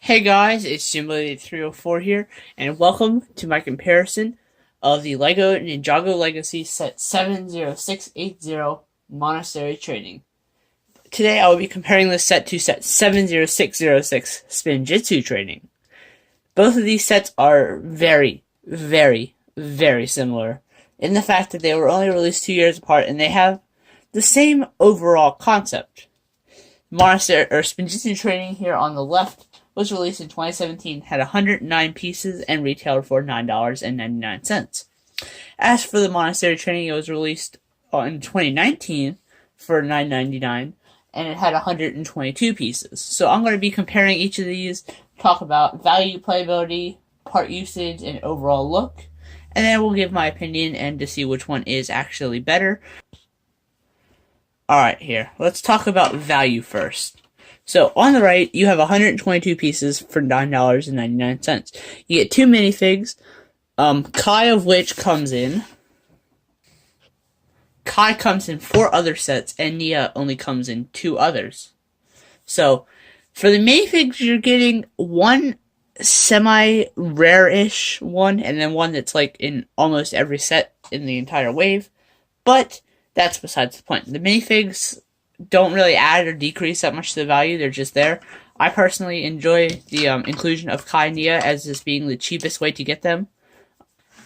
Hey guys, it's Djinnblade 304 here, and welcome to my comparison of the LEGO Ninjago Legacy Set 70680 Monastery Training. Today I will be comparing this set to Set 70606 Spinjitzu Training. Both of these sets are very, very, very similar in the fact that they were only released 2 years apart and they have the same overall concept. Spinjitzu Training here on the left was released in 2017, had 109 pieces, and retailed for $9.99. As for the Monastery Training, it was released in 2019 for $9.99, and it had 122 pieces. So I'm going to be comparing each of these, talk about value, playability, part usage, and overall look, and then we'll give my opinion and to see which one is actually better. Alright, here. Let's talk about value first. So, on the right, you have 122 pieces for $9.99. You get 2 minifigs, Kai of which comes in. Kai comes in 4 other sets, and Nia only comes in 2 others. So, for the minifigs, you're getting one semi-rare-ish one, and then one that's like in almost every set in the entire wave. But that's besides the point. The minifigs don't really add or decrease that much to the value, they're just there. I personally enjoy the inclusion of Kai and Nia as this being the cheapest way to get them.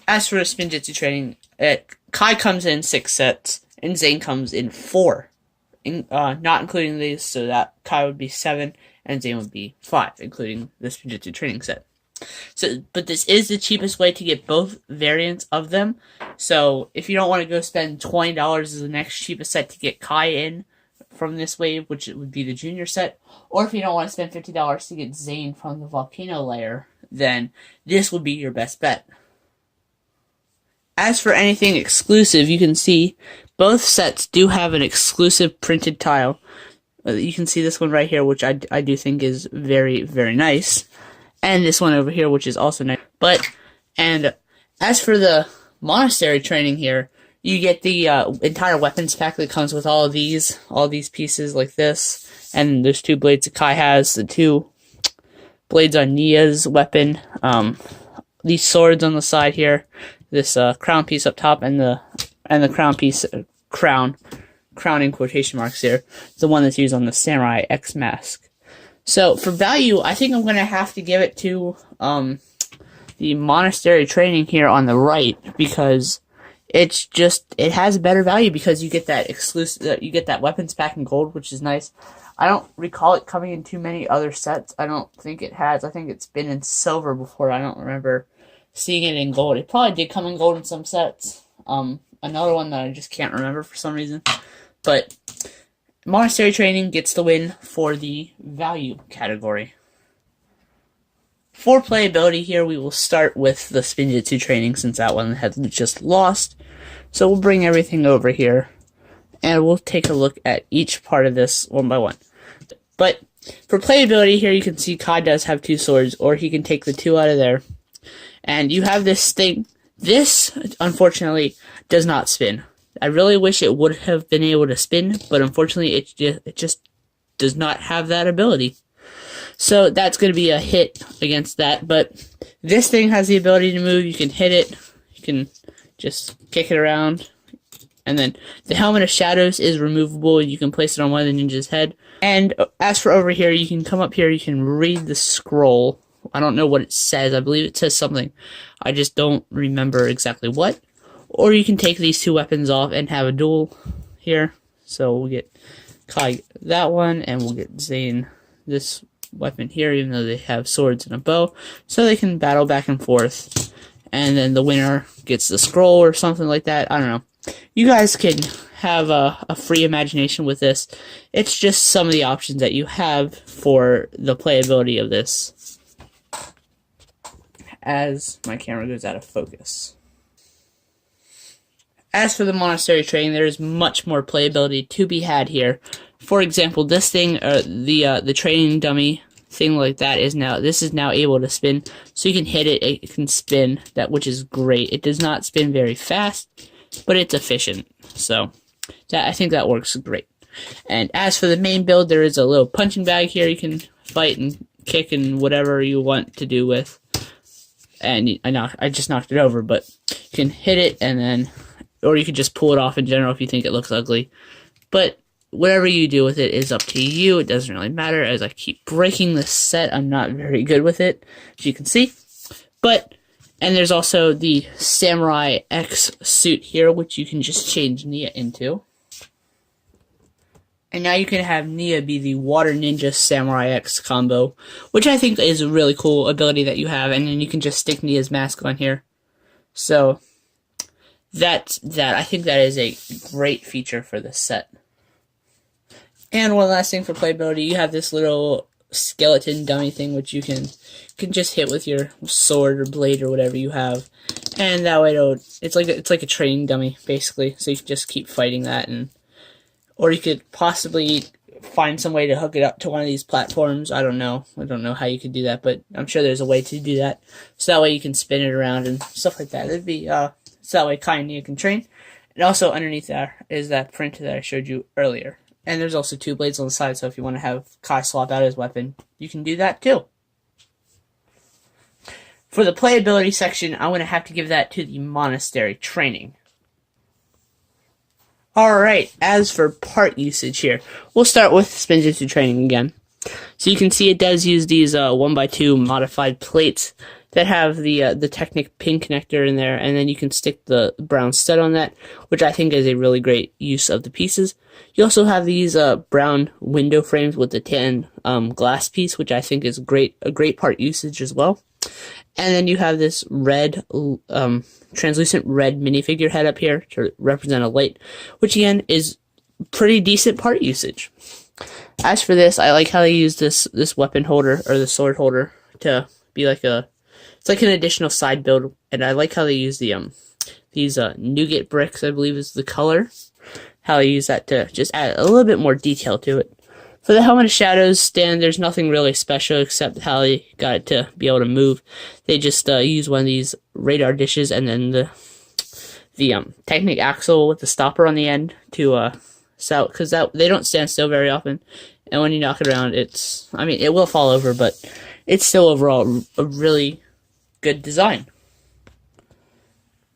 As for the Spinjitzu Training, Kai comes in 6 sets, and Zane comes in 4. Not including these, so that Kai would be 7, and Zane would be 5, including the Spinjitzu Training set. But this is the cheapest way to get both variants of them, so if you don't want to go spend $20 as the next cheapest set to get Kai in from this wave, which would be the junior set, or if you don't want to spend $50 to get Zane from the volcano layer, then this would be your best bet. As for anything exclusive, you can see both sets do have an exclusive printed tile. You can see this one right here, which I do think is very, very nice. And this one over here, which is also nice. And as for the Monastery Training here, you get the entire weapons pack that comes with all these pieces like this, and there's 2 blades that Kai has, the 2 blades on Nia's weapon, these swords on the side here, this crown piece up top, and the crown piece, crown in quotation marks here, the one that's used on the Samurai X mask. So for value, I think I'm going to have to give it to the Monastery Training here on the right, because it has better value because you get that exclusive, you get that weapons pack in gold, which is nice. I don't recall it coming in too many other sets. I don't think it has. I think it's been in silver before. I don't remember seeing it in gold. It probably did come in gold in some sets. Another one that I just can't remember for some reason. But Monastery Training gets the win for the value category. For playability here, we will start with the Spinjitzu Training since that one had just lost. So we'll bring everything over here, and we'll take a look at each part of this one by one. But for playability here, you can see Kai does have 2 swords, or he can take the 2 out of there. And you have this thing. This, unfortunately, does not spin. I really wish it would have been able to spin, but unfortunately, it just does not have that ability. So that's going to be a hit against that, but this thing has the ability to move. You can hit it, you can just kick it around, and then the Helmet of Shadows is removable, and you can place it on one of the ninja's head. And as for over here, you can come up here, you can read the scroll. I don't know what it says. I believe it says something. I just don't remember exactly what. Or you can take these 2 weapons off and have a duel here. So we'll get Kai that one, and we'll get Zane this weapon here, even though they have swords and a bow, so they can battle back and forth, and then the winner gets the scroll or something like that. I don't know. You guys can have a free imagination with this. It's just some of the options that you have for the playability of this. As my camera goes out of focus. As for the Monastery Training, there is much more playability to be had here. For example, this thing, the training dummy thing like that is now able to spin, so you can hit it, it can spin, which is great. It does not spin very fast, but it's efficient, so I think that works great. And as for the main build, there is a little punching bag here you can fight and kick and whatever you want to do with. And I just knocked it over, but you can hit it and then, or you could just pull it off in general if you think it looks ugly. But whatever you do with it is up to you. It doesn't really matter. As I keep breaking this set, I'm not very good with it, as you can see. And there's also the Samurai X suit here, which you can just change Nia into. And now you can have Nia be the Water Ninja Samurai X combo, which I think is a really cool ability that you have. And then you can just stick Nia's mask on here. So that's that. I think that is a great feature for this set. And one last thing for playability, you have this little skeleton dummy thing, which you can just hit with your sword or blade or whatever you have, and that way it's like a training dummy basically. So you can just keep fighting that, or you could possibly find some way to hook it up to one of these platforms. I don't know how you could do that, but I'm sure there's a way to do that. So that way you can spin it around and stuff like that. It'd be so that way Kai and Nia can train. And also underneath there is that print that I showed you earlier. And there's also 2 blades on the side, so if you want to have Kai swap out his weapon, you can do that too. For the playability section, I'm going to have to give that to the Monastery Training. Alright, as for part usage here, we'll start with Spinjitzu Training again. So you can see it does use these 1x2 modified plates that have the Technic pin connector in there, and then you can stick the brown stud on that, which I think is a really great use of the pieces. You also have these brown window frames with the tan glass piece, which I think is a great part usage as well. And then you have this red, translucent red minifigure head up here to represent a light, which again is pretty decent part usage. As for this, I like how they use this weapon holder, or the sword holder, to be like it's like an additional side build, and I like how they use these nougat bricks, I believe is the color. How they use that to just add a little bit more detail to it. For the Helmet of Shadows stand, there's nothing really special except how they got it to be able to move. They just use one of these radar dishes and then the Technic axle with the stopper on the end to sell, because they don't stand still very often, and when you knock it around, it will fall over, but it's still overall a really good design.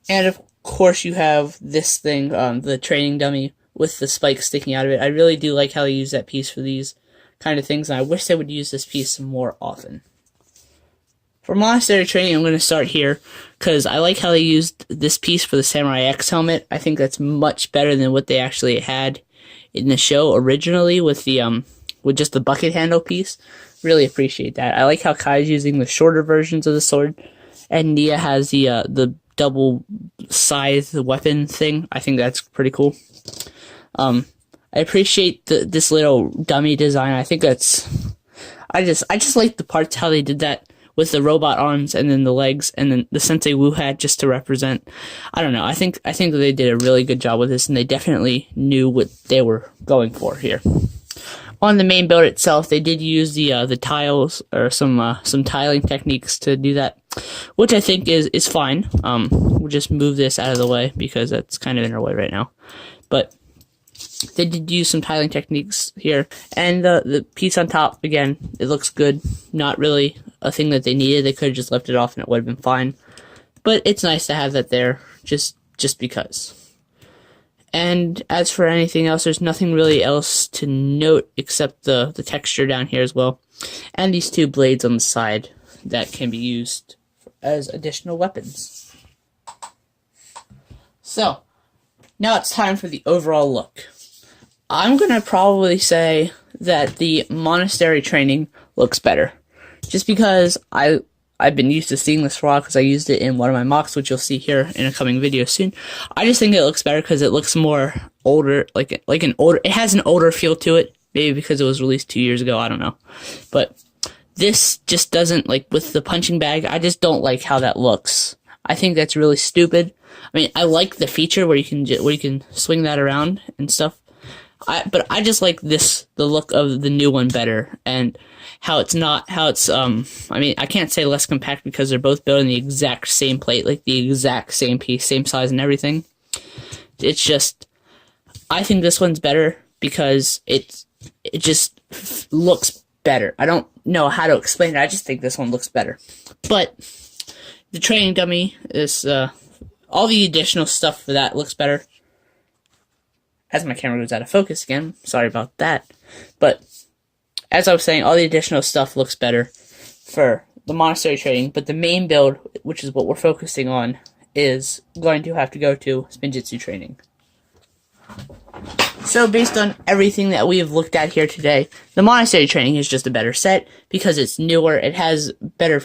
And of course you have this thing, the training dummy with the spikes sticking out of it. I really do like how they use that piece for these kind of things, and I wish they would use this piece more often. For Monastery Training, I'm going to start here, because I like how they used this piece for the Samurai X helmet. I think that's much better than what they actually had in the show originally with just the bucket handle piece. Really appreciate that. I like how Kai's using the shorter versions of the sword, and Nia has the double scythe weapon thing. I think that's pretty cool. I appreciate this little dummy design. I think I just like the parts how they did that with the robot arms and then the legs and then the Sensei Wu hat just to represent. I don't know. I think they did a really good job with this, and they definitely knew what they were going for here. On the main build itself, they did use the tiles or some tiling techniques to do that, which I think is fine. We'll just move this out of the way because that's kind of in our way right now. But they did use some tiling techniques here, and the piece on top, again, it looks good. Not really a thing that they needed. They could have just left it off and it would have been fine. But it's nice to have that there, just because. And as for anything else, there's nothing really else to note except the texture down here as well, and these 2 blades on the side that can be used as additional weapons. So, now it's time for the overall look. I'm going to probably say that the Monastery Training looks better, just because I've been used to seeing this for a while because I used it in one of my mocks, which you'll see here in a coming video soon. I just think it looks better because it looks more older, it has an older feel to it, maybe because it was released 2 years ago, I don't know. But this just doesn't, with the punching bag, I just don't like how that looks. I think that's really stupid. I mean, I like the feature where you can swing that around and stuff. But I just like the look of the new one better, and how it's I can't say less compact because they're both built in the exact same plate, like the exact same piece, same size and everything. It's just, I think this one's better because it just looks better. I don't know how to explain it. I just think this one looks better. But the training dummy is all the additional stuff for that looks better. As my camera goes out of focus again, sorry about that. But as I was saying, all the additional stuff looks better for the Monastery Training. But the main build, which is what we're focusing on, is going to have to go to Spinjitzu Training. So based on everything that we have looked at here today, the Monastery Training is just a better set because it's newer. It has better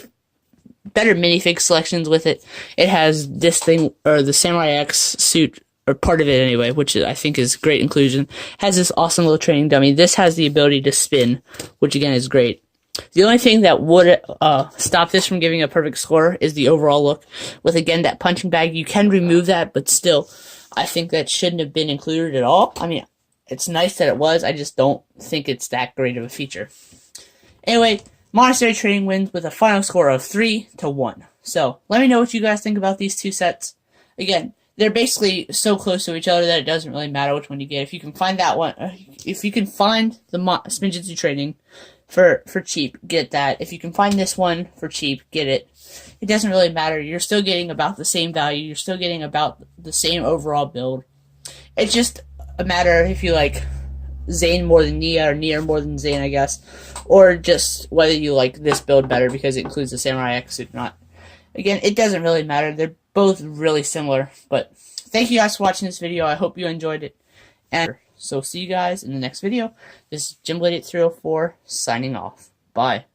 minifig selections with it. It has this thing, or the Samurai X suit, or part of it anyway, which I think is great inclusion. Has this awesome little training dummy. This has the ability to spin, which again is great. The only thing that would stop this from giving a perfect score is the overall look. With, again, that punching bag, you can remove that, but still, I think that shouldn't have been included at all. I mean, it's nice that it was, I just don't think it's that great of a feature. Anyway, Monastery Training wins with a final score of 3-1. So, let me know what you guys think about these two sets. Again, they're basically so close to each other that it doesn't really matter which one you get. If you can find that one, if you can find the Spinjitzu Training for cheap, get that. If you can find this one for cheap, get it. It doesn't really matter. You're still getting about the same value. You're still getting about the same overall build. It's just a matter if you like Zane more than Nia, or Nia more than Zane, I guess. Or just whether you like this build better because it includes the Samurai X suit or not. Again, it doesn't really matter. They're both really similar. But thank you guys for watching this video. I hope you enjoyed it. And so see you guys in the next video. This is Djinnblade 304 signing off. Bye.